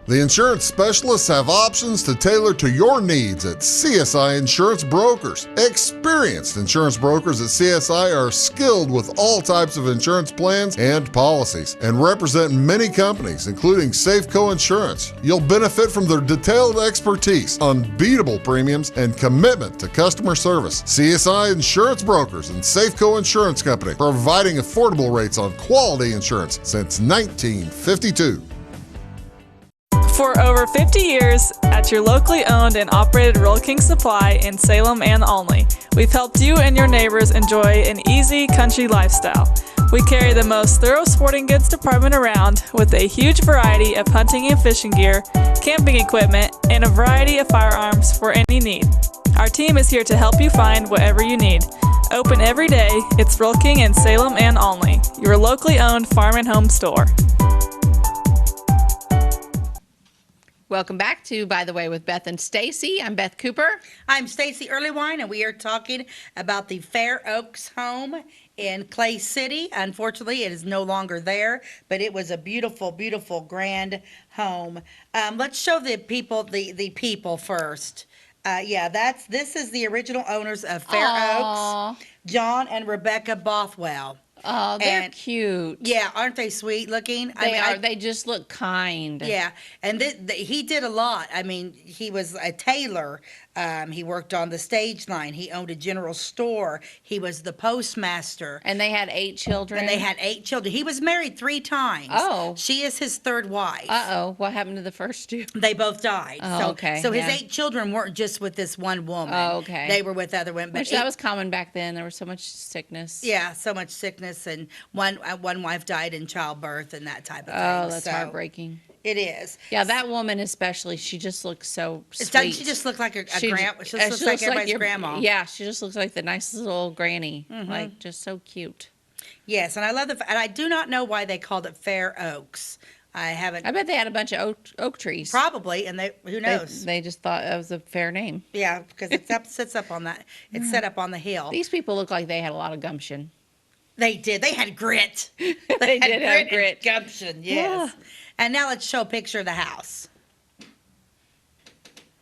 The insurance specialists have options to tailor to your needs at CSI Insurance Brokers. Experienced insurance brokers at CSI are skilled with all types of insurance plans and policies and represent many companies, including Safeco Insurance. You'll benefit from their detailed expertise, unbeatable premiums, and commitment to customer service. CSI Insurance Brokers and Safeco Insurance Company, providing affordable rates on quality insurance since 1952. For over 50 years, at your locally owned and operated Roll King Supply in Salem and Olney, we've helped you and your neighbors enjoy an easy country lifestyle. We carry the most thorough sporting goods department around with a huge variety of hunting and fishing gear, camping equipment, and a variety of firearms for any need. Our team is here to help you find whatever you need. Open every day, it's Rural King in Salem and Olney, your locally owned farm and home store. Welcome back to By the Way with Beth and Stacey. I'm Beth Cooper. I'm Stacey Earlywine, and we are talking about the Fair Oaks home in Clay City. Unfortunately, it is no longer there, but it was a beautiful, beautiful, grand home. Let's show the people the people first. This is the original owners of Fair Aw. Oaks, John and Rebecca Bothwell. Oh, they're And- cute. Yeah, aren't they sweet looking? They just look kind. Yeah, and he did a lot. I mean, he was a tailor. He worked on the stage line. He owned a general store. He was the postmaster. And they had 8 children. And they had 8 children. He was married 3 times. Oh. She is his 3rd wife. Uh-oh. What happened to the first 2? They both died. Oh, okay, So his yeah. 8 children weren't just with this one woman. Oh, okay. They were with other women. But Which that was common back then. There was so much sickness. yeah, so much sickness, and one wife died in childbirth and that type of thing. Oh, that's So heartbreaking. It is. Yeah, that woman especially, she just looks so Doesn't sweet. she just look like a She grandma? j- She just looks like everybody's grandma. Yeah, she just looks like the nicest little granny. Like, just so cute. Yes, and I love and I do not know why they called it Fair Oaks. I haven't. I bet they had a bunch of oak trees. Probably, and who They, knows? they just thought that was a fair name. Yeah, because sits up on that. It's set up on the hill. These people look like they had a lot of gumption. They did. They had grit. They did have and grit. gumption. Yes. And now let's show a picture of the house.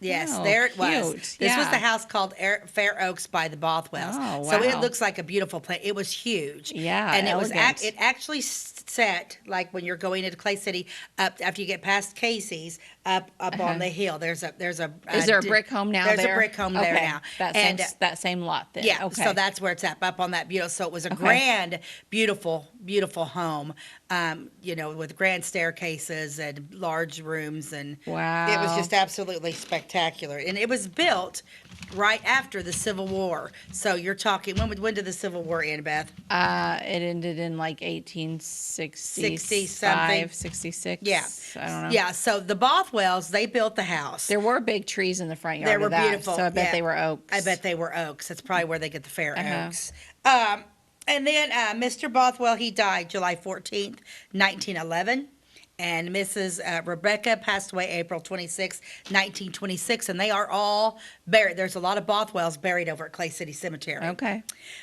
Yes, Oh, there it was. cute. This was Yeah. the house called Fair Oaks by the Bothwells. Oh, So it wow. looks like a beautiful place. It was huge. Yeah, and elegant. it actually set like when you're going into Clay City up after you get past Casey's up on the hill. There's a Is there a brick home now There's there? a brick home there Okay. now. That same lot then. Yeah, Okay. so that's where it's up on that beautiful. So it was a grand, beautiful, beautiful home, with grand staircases and large rooms, and Wow. it was just absolutely spectacular. And it was built right after the Civil War. So you're talking when did the Civil War end, Beth? It ended in like 1865, 60 something. 66. Yeah, I don't know. Yeah, so the Bothwells, they built the house. There were big trees in the front yard. They were of that, beautiful. So I bet yeah. they were oaks. I bet they were oaks. That's probably where they get the Fair Uh-huh. Oaks. And then Mr. Bothwell, he died July 14th, 1911. And Mrs. Rebecca passed away April 26, 1926. And they are all buried. There's a lot of Bothwells buried over at Clay City Cemetery. Okay.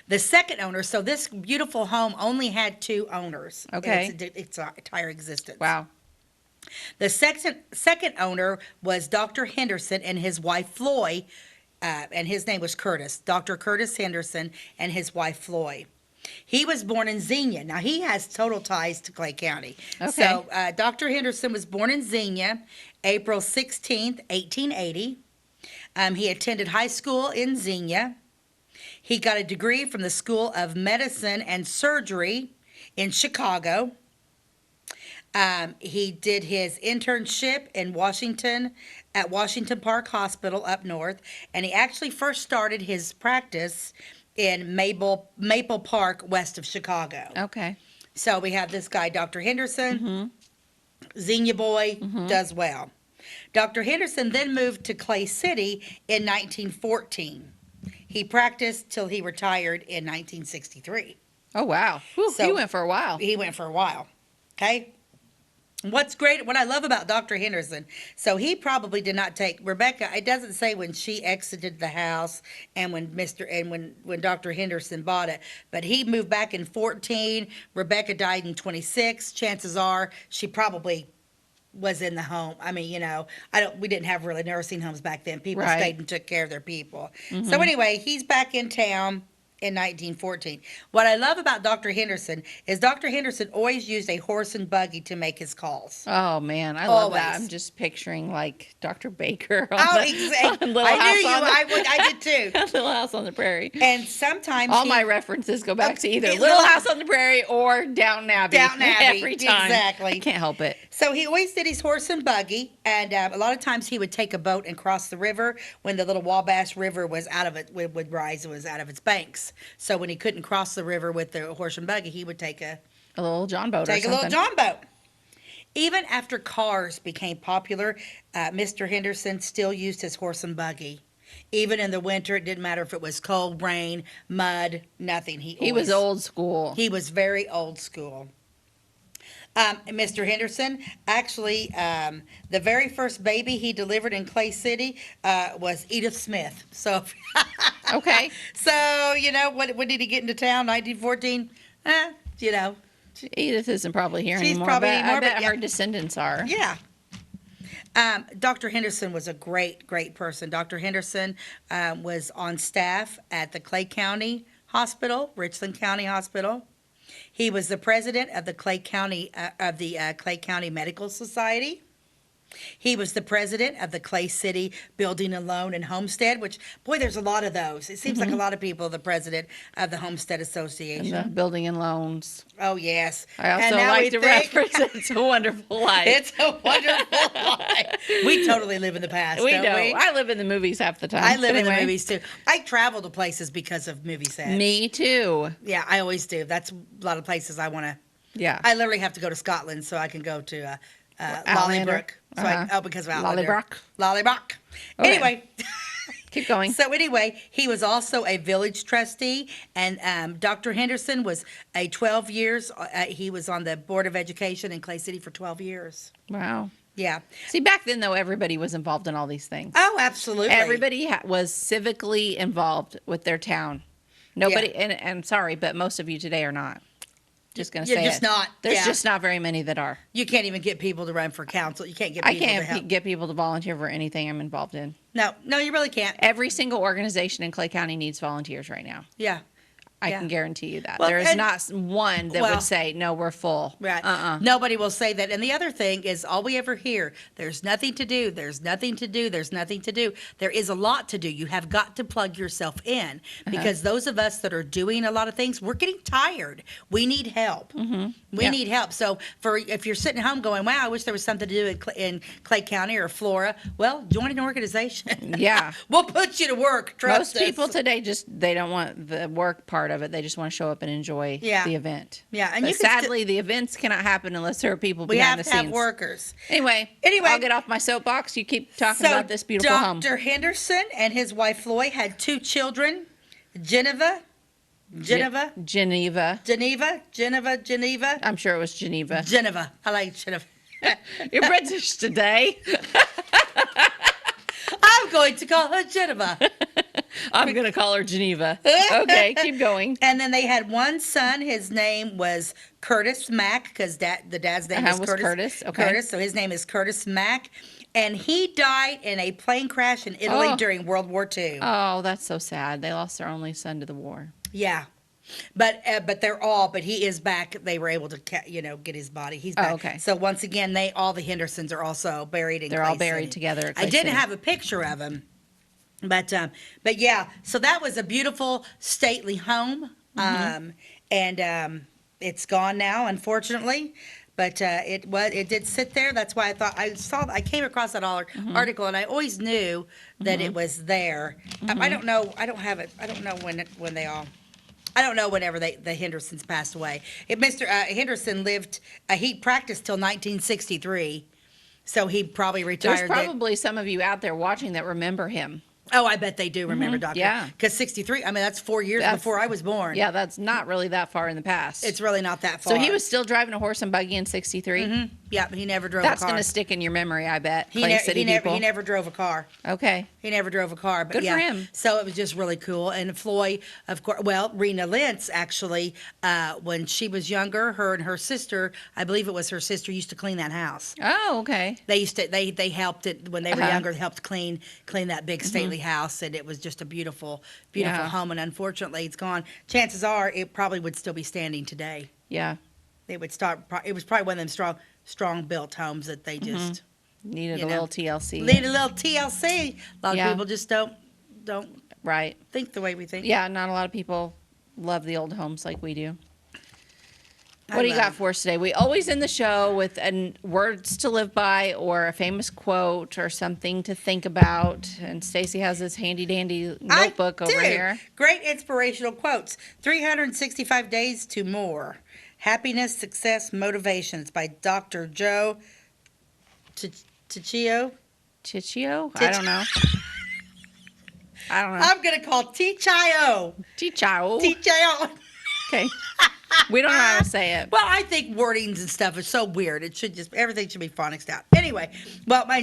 The second owner, so this beautiful home only had 2 owners. Okay. In its entire existence. Wow. The second owner was Dr. Henderson and his wife Floy, and his name was Curtis. Dr. Curtis Henderson and his wife Floy. He was born in Xenia. Now he has total ties to Clay County. Okay. So Dr. Henderson was born in Xenia, April 16th, 1880. He attended high school in Xenia. He got a degree from the School of Medicine and Surgery in Chicago. He did his internship in Washington at Washington Park Hospital up north, and he actually first started his practice in Maple Park west of Chicago. Okay. So we have this guy, Dr. Henderson, Xenia boy, does well. Dr. Henderson then moved to Clay City in 1914. He practiced till he retired in 1963. Oh, wow. Whew, So- he went for a while. He went for a while. Okay. What I love about Dr. Henderson, so he probably did not take Rebecca. It doesn't say when she exited the house and when Dr. Henderson bought it, but he moved back in 14. Rebecca died in 26. Chances are she probably was in the home. I mean, we didn't have really nursing homes back then. People Right. stayed and took care of their people. So anyway, he's back in town in 1914. What I love about Dr. Henderson is Dr. Henderson always used a horse and buggy to make his calls. Oh, man. I love that. Always. I'm just picturing like Dr. Baker. Exactly. Little I House knew you. on the- I did too. Little House on the Prairie. And sometimes All my references go back to either Little Little House on the Prairie or Downton Abbey. Downton Abbey, Every time. exactly. I can't help it. So he always did his horse and buggy, and a lot of times he would take a boat and cross the river when the little Wabash River was out of it, would rise and was out of its banks. So when he couldn't cross the river with the horse and buggy, he would take a little John boat or a something. little John boat. Even after cars became popular, Mr. Henderson still used his horse and buggy. Even in the winter, it didn't matter if it was cold, rain, mud, nothing. He was old school. He was very old school. Mr. Henderson, actually, the very first baby he delivered in Clay City was Edith Smith. So, Okay. so when did he get into town? 1914. Edith isn't probably here She's anymore. probably but anymore, I bet but her descendants are. Yeah. Dr. Henderson was a great, great person. Dr. Henderson was on staff at the Clay County Hospital, Richland County Hospital. He was the president of the Clay County Clay County Medical Society. He was the president of the Clay City Building and Loan and Homestead, which, boy, there's a lot of those. It seems like a lot of people are the president of the Homestead Association. And the building and loans. Oh, yes. I also And now like we to think- reference It's a Wonderful Life. It's a wonderful life. We totally live in the past, we don't know. we? I live in the movies half the time. I live in the Anyway. movies, too. I travel to places because of movie sets. Me too. Yeah, I always do. That's a lot of places I want to. Yeah. I literally have to go to Scotland so I can go to Outlander. Lollybrook. Because of Outlander. Lollybrook. Lollybrook. Okay. Anyway. Keep going. So anyway, he was also a village trustee, and Dr. Henderson was a 12 years. He was on the Board of Education in Clay City for 12 years. Wow. Yeah. See, back then, though, everybody was involved in all these things. Oh, absolutely. Everybody was civically involved with their town. Nobody, and sorry, but most of you today are not. Just going to say You're just it. not. There's Yeah. just not very many that are. You can't even get people to run for council. You can't get I people to can't help. get people to volunteer for anything I'm involved in. No, you really can't. Every single organization in Clay County needs volunteers right now. Yeah. I Yeah. can guarantee you that. Well, There is and- not one that well- would say, no, we're full. Right. Nobody will say that. And the other thing is all we ever hear, there's nothing to do, there's nothing to do, there's nothing to do. There is a lot to do. You have got to plug yourself in because those of us that are doing a lot of things, we're getting tired. We need help. We Yeah. need help. So if you're sitting at home going, wow, I wish there was something to do in Clay County or Flora, well, join an organization. Yeah. We'll put you to work. Trust Most us. people today they don't want the work part of it. They just want to show up and enjoy Yeah. the event. Yeah, and But you can sadly, the events cannot happen unless there are people we behind have the to scenes. have workers. Anyway, I'll get off my soapbox. You keep talking about this beautiful home. Dr. Henderson and his wife Floyd had 2 children, Geneva. Geneva. I'm sure it was Geneva. Geneva. I like Geneva. You're British today. I'm going to call her Geneva. I'm going to call her Geneva. Okay, keep going. And then they had one son. His name was Curtis Mack because the dad's name was Curtis. Curtis, okay. Curtis, so his name is Curtis Mack. And he died in a plane crash in Italy Oh. during World War II. Oh, that's so sad. They lost their only son to the war. Yeah. But he is back. They were able to, get his body. He's back. Oh, okay. So once again, all the Hendersons are also buried in They're Clay all buried City. together at I Clay didn't City. have a picture of him. But yeah, so that was a beautiful stately home. It's gone now, unfortunately. But it did sit there. That's why I came across that article, and I always knew that it was there. I don't know. I don't have it. I don't know when they all. I don't know whenever the Hendersons passed away. Mr. Henderson lived. He practiced till 1963, so he probably retired. There's probably some of you out there watching that remember him. Oh, I bet they do remember Dr. Yeah. Because 63, that's 4 years before I was born. Yeah, that's not really that far in the past. It's really not that far. So he was still driving a horse and buggy in 63? Yeah, he never drove That's a car. going to stick in your memory, I bet. He Clay City people. he never drove a car. Okay. He never drove a car. But Good yeah. for him. So it was just really cool. And Floyd, of course, Rena Lentz, actually, when she was younger, her and her sister, I believe it was her sister, used to clean that house. Oh, okay. They helped it when they were younger. They helped clean that big stately house, and it was just a beautiful home. And unfortunately, it's gone. Chances are, it probably would still be standing today. Yeah. It was probably one of them strong built homes that they just Needed a little TLC. need a little TLC. A lot Yeah. of people just don't Right. think the way we think. Yeah, not a lot of people love the old homes like we do. I What do you love got for us today? We always end the show with words to live by or a famous quote or something to think about. And Stacey has this handy dandy notebook I over do. here. Great inspirational quotes. 365 Days to More. Happiness, Success, Motivations by Dr. Joe Ticcio. Chichio? I don't know. I don't know. I'm gonna call T-Chi-O. T-Chi-O. T-Chi-O. Okay. We don't know how to say it. Well, I think wordings and stuff is so weird. It should just, everything should be phonicsed out. Anyway, well, my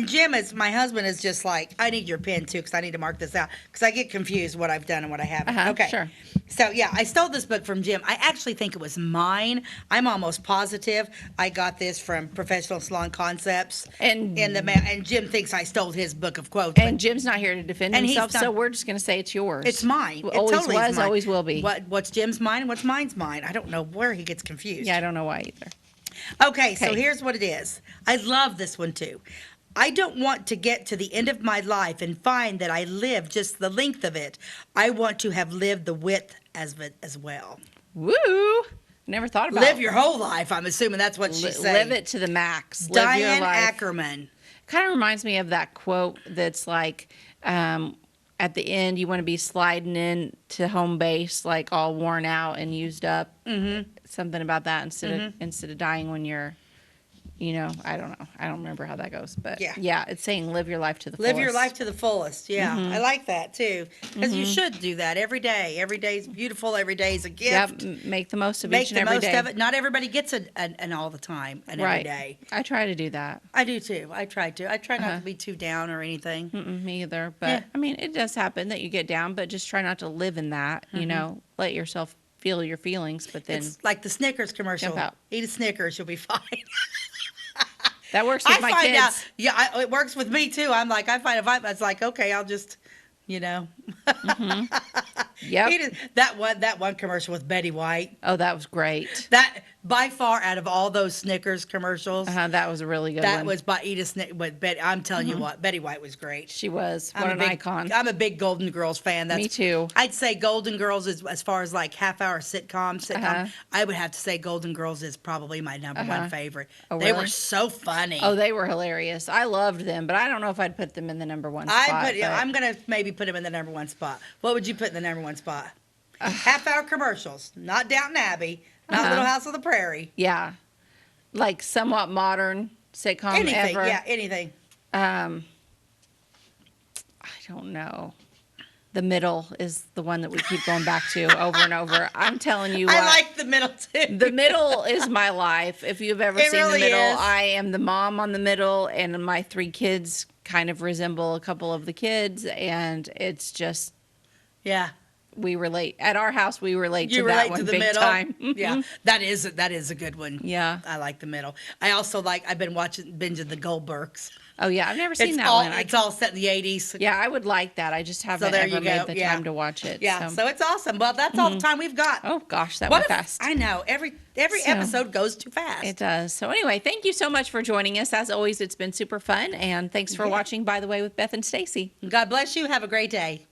husband is just like, I need your pen too, because I need to mark this out, because I get confused what I've done and what I haven't. Okay. Sure. So, yeah, I stole this book from Jim. I actually think it was mine. I'm almost positive I got this from Professional Salon Concepts And- in the mail. And Jim thinks I stole his book of quotes. And Jim's not here to defend And he's himself, so not- we're just going to say it's yours. it's mine. It Always totally is was, mine. always will be. What's Jim's mine and what's mine's mine? I don't know where he gets confused. Yeah, I don't know why either. Okay, so Okay. here's what it is. I love this one too. I don't want to get to the end of my life and find that I lived just the length of it. I want to have lived the width as well. Woo! Never thought about Live your whole life. I'm assuming that's what she's saying. Live it to the max. Live your Diane life. Ackerman. Kind of reminds me of that quote that's like, at the end, you want to be sliding in to home base, like all worn out and used up. Mm-hmm. Something about that instead of dying when you're, I don't know. I don't remember how that goes, but Yeah. it's saying live your life to the Live fullest. your life to the fullest. Yeah, I like that too. Because you should do that every day. Every day is beautiful. Every day is a gift. Yep, make the most of Make each and the every most day. of it. Not everybody gets an all the time and every Right. day. I try to do that. I do too. I try to. I try not to be too down or anything. Me either. But Yeah. I mean, it does happen that you get down, but just try not to live in that. Let yourself feel your feelings, but then It's like the Snickers commercial. Jump out. Eat a Snickers, you'll be fine. that works with I my find kids. out. Yeah, it works with me too. I'm like, I find if I was like, okay, I'll just, Yep. Eat it. That one commercial with Betty White. Oh, that was great. That by far out of all those Snickers commercials, That was a really good that one. was by Eat a Snicker. But Betty, I'm telling you what, Betty White was great. She was. I'm What a an big, icon. I'm a big Golden Girls fan. Me too. I'd say Golden Girls is as far as like half-hour sitcom. I would have to say Golden Girls is probably my number one favorite. Oh, They really? were so funny. Oh, they were hilarious. I loved them, but I don't know if I'd put them in the number one spot. I'm gonna maybe put them in the number one spot. What would you put in the number one spot? Half-hour commercials, not Downton Abbey, not Little House on the Prairie. Yeah. Like somewhat modern sitcom Anything, ever. yeah, anything. I don't know. The Middle is the one that we keep going back to over and over. I'm telling you what. I like The Middle too. The Middle is my life. If you've ever It seen really The Middle, is. I am the mom on The Middle, and my 3 kids kind of resemble a couple of the kids, and it's just, Yeah. we relate. At our house, we relate You to relate that to one the big middle. time. Yeah, that is a good one. Yeah. I like The Middle. I also I've been binging the Goldbergs. Oh, yeah. I've never seen It's that all one. it's all set in the 80s. Yeah, I would like that. I just haven't there ever you made go. the Yeah. time to watch it. Yeah, so it's awesome. Well, that's all the time we've got. Oh, gosh, that What went if- fast. I know. Every So- episode goes too fast. It does. So anyway, thank you so much for joining us. As always, it's been super fun. And thanks for watching By the Way with Beth and Stacey. God bless you. Have a great day.